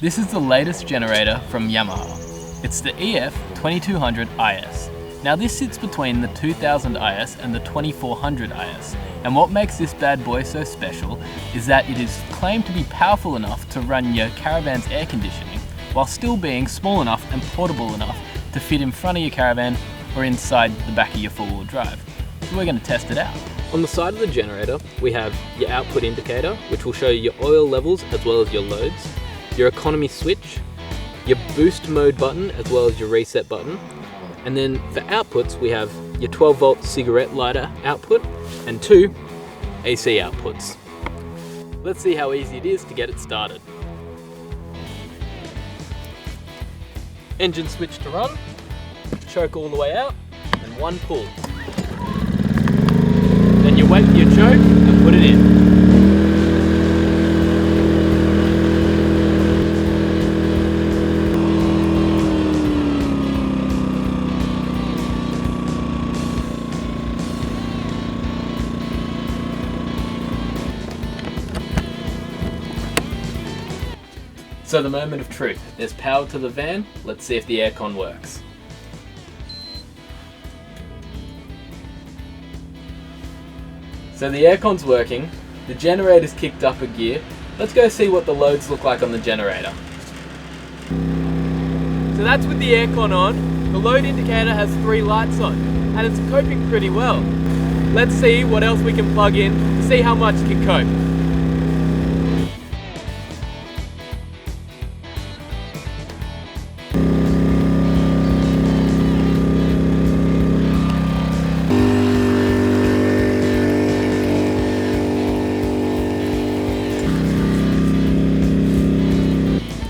This is the latest generator from Yamaha. It's the EF2200iS. Now this sits between the 2000iS and the 2400iS, and what makes this bad boy so special is that it is claimed to be powerful enough to run your Caravan's air conditioning while still being small enough and portable enough to fit in front of your Caravan or inside the back of your four-wheel drive. So we're going to test it out. On the side of the generator we have your output indicator, which will show you your oil levels as well as your loads, your economy switch, your boost mode button as well as your reset button, and then for outputs we have your 12 volt cigarette lighter output and 2 AC outputs. Let's see how easy it is to get it started. Engine switch to run, choke all the way out, and 1 pull. Then you wait for your choke and put it in. So the moment of truth. There's power to the van. Let's see if the aircon works. So the aircon's working. The generator's kicked up a gear. Let's go see what the loads look like on the generator. So that's with the aircon on. The load indicator has 3 lights on, and it's coping pretty well. Let's see what else we can plug in to see how much it can cope.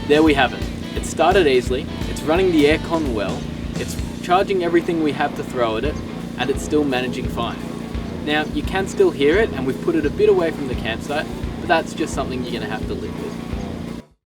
There we have it. It started easily, it's running the aircon well, it's charging everything we have to throw at it, and it's still managing fine. Now, you can still hear it, and we've put it a bit away from the campsite, but that's just something you're going to have to live with.